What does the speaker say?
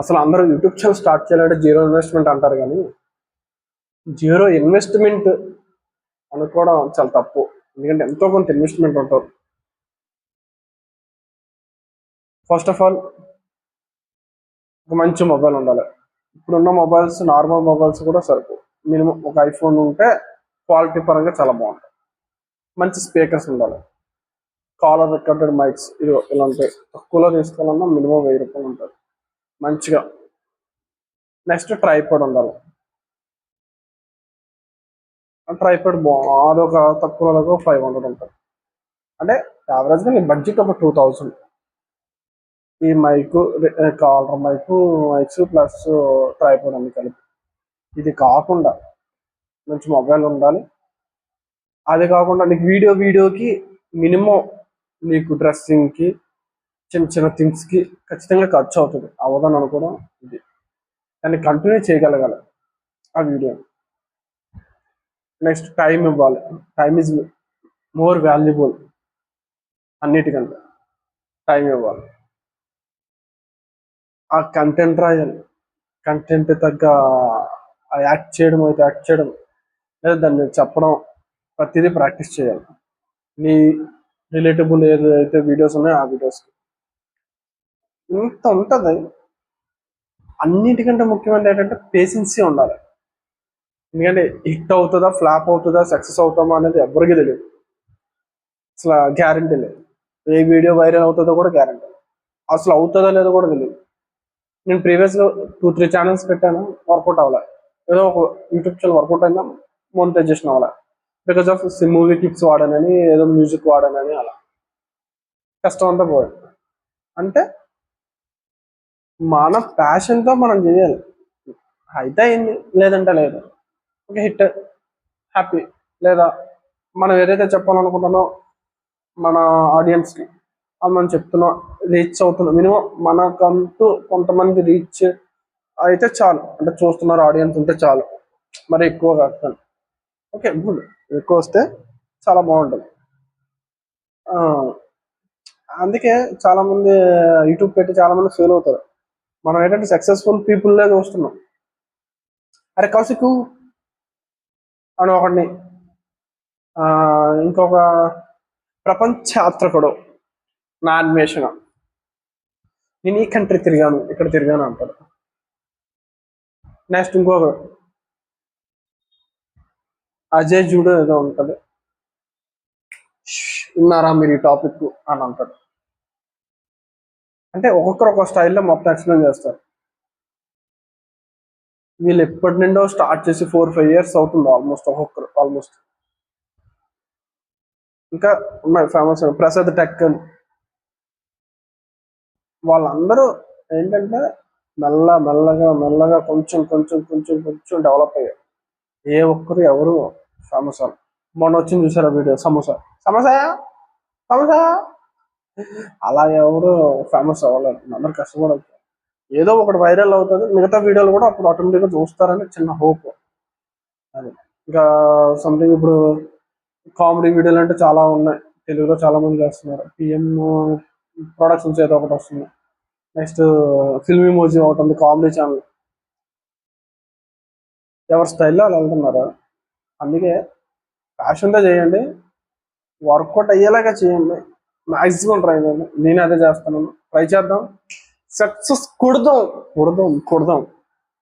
అసలు అందరూ YouTube channel start చేయాలంటే జీరో ఇన్వెస్ట్మెంట్ అంటారు, కానీ జీరో ఇన్వెస్ట్మెంట్ అనుకోవడం చాలా తప్పు. ఎందుకంటే ఎంతో కొంత ఇన్వెస్ట్మెంట్ ఉంటుంది. ఫస్ట్ ఆఫ్ ఆల్ ఒక మంచి మొబైల్ ఉండాలి. ఇప్పుడున్న మొబైల్స్, నార్మల్ మొబైల్స్ కూడా సరిపో. మినిమం ఒక ఐఫోన్ ఉంటే క్వాలిటీ పరంగా చాలా బాగుంటుంది. మంచి స్పీకర్స్ ఉండాలి. కాలర్ రికార్డెడ్ మైక్స్ ఇలాంటి తక్కువలో తీసుకోవాలన్నా మినిమం 1000 రూపాయలు ఉంటుంది మంచిగా. నెక్స్ట్ ట్రైపాడ్ ఉండాలి. ట్రైపాడ్ అదొక తక్కువలో 500 ఉంటుంది. అంటే యావరేజ్గా నీ బడ్జెట్ ఒక 2000. ఈ mike, collar mics plus tripod అన్ని కలిపి. ఇది కాకుండా మంచి మొబైల్ ఉండాలి. అది కాకుండా నీకు వీడియోకి మినిమం నీకు డ్రెస్సింగ్కి, చిన్న చిన్న థింగ్స్కి ఖచ్చితంగా ఖర్చు అవుతుంది. అవదని అనుకోవడం ఇది. దాన్ని కంటిన్యూ చేయగలగాలి ఆ వీడియో. నెక్స్ట్ టైం ఇవ్వాలి. Time is more valuable. అన్నిటికంటే టైం ఇవ్వాలి. ఆ కంటెంట్ రాయాలి. కంటెంట్ తగ్గ యాక్ట్ చేయడం అయితే యాక్ట్ చేయడం, లేదా దాన్ని చెప్పడం, ప్రతిదీ ప్రాక్టీస్ చేయాలి. నీ రిలేటబుల్ ఏదైతే వీడియోస్ ఉన్నాయో ఆ వీడియోస్కి ఇంత ఉంటుంది. అన్నిటికంటే ముఖ్యమైనది ఏంటంటే పేషెన్సీ ఉండాలి. ఎందుకంటే హిట్ అవుతుందా, ఫ్లాప్ అవుతుందా, సక్సెస్ అవుతామా అనేది ఎవరికి తెలియదు. అసలు గ్యారంటీ లేదు. ఏ వీడియో వైరల్ అవుతుందో కూడా గ్యారంటీ లేదు. అసలు అవుతుందో లేదో కూడా తెలియదు. నేను ప్రీవియస్గా 2-3 ఛానల్స్ పెట్టాను, వర్కౌట్ అవ్వలే. ఏదో ఒక యూట్యూబ్ ఛానల్ వర్కౌట్ అయినా మోనిటైజేషన్ అవ్వలే. బికాస్ ఆఫ్ మూవీ క్లిప్స్ వాడానని, ఏదో మ్యూజిక్ వాడానని, అలా కష్టం అంతా పోయింది. అంటే మన ప్యాషన్తో మనం చేయాలి. అయితే అయింది, లేదంటే లేదు. Okay, hit, happy. లేదా మనం ఏదైతే చెప్పాలనుకుంటున్నామో మన ఆడియన్స్కి అది మనం చెప్తున్నాం, రీచ్ అవుతున్నాం. మినిమం మనకంటూ కొంతమంది రీచ్ అయితే చాలు. అంటే చూస్తున్నారు ఆడియన్స్ ఉంటే చాలు, మరి ఎక్కువ కాదు. Okay, good. ఎక్కువ వస్తే చాలా బాగుంటుంది. అందుకే చాలామంది యూట్యూబ్ పెట్టి చాలామంది ఫెయిల్ అవుతారు. మనం ఏంటంటే సక్సెస్ఫుల్ పీపుల్లే చూస్తున్నాం. అరే కౌశిక్ అని ఒకడిని, ఇంకొక ప్రపంచ యాత్రకుడు, నా అన్వేషణ, నేను ఈ కంట్రీ తిరిగాను, ఇక్కడ తిరిగాను అంటాడు. నెక్స్ట్ ఇంకొక అజయ్ జూడో ఏదో ఉంటుంది, విన్నారా మీరు ఈ టాపిక్ అని అంటాడు. అంటే ఒక్కొక్కరు ఒక స్టైల్లో మొత్తం ఎక్స్ప్లెయిన్ చేస్తారు. వీళ్ళు ఎప్పటి నుండో స్టార్ట్ చేసి 4-5 years అవుతుంది ఒక్కొక్కరు ఆల్మోస్ట్. ఇంకా ఉన్నాయి ఫేమస్ ప్రసాద్ టెక్. వాళ్ళందరూ ఏంటంటే మెల్లగా కొంచెం డెవలప్ అయ్యారు. ఏ ఒక్కరు ఎవరు ఫేమస్ వాళ్ళు. మొన్న వచ్చింది చూసారా వీడియో, సమోసా అలా ఎవరు ఫేమస్ అవ్వలేదు. అందరు కష్టపడదు. ఏదో ఒకటి వైరల్ అవుతుంది, మిగతా వీడియోలు కూడా అప్పుడు ఆటోమేటిక్గా చూస్తారని చిన్న హోప్. అది ఇంకా సంథింగ్. ఇప్పుడు కామెడీ వీడియోలు అంటే చాలా ఉన్నాయి, తెలుగులో చాలా మంది చేస్తున్నారు. పిఎం ప్రొడక్షన్స్ ఏదో ఒకటి వస్తుంది. నెక్స్ట్ ఫిల్మ్ ఇమోజీ ఒకటి ఉంది, కామెడీ ఛానల్. ఎవరి స్టైల్లో అలా వెళ్తున్నారు. అందుకే ప్యాషన్తో చేయండి, వర్కౌట్ అయ్యేలాగా చేయండి, మ్యాక్సిమం ట్రై చేయండి. నేను అదే చేస్తున్నాను, ట్రై చేద్దాం, సక్సెస్ కొడదాం.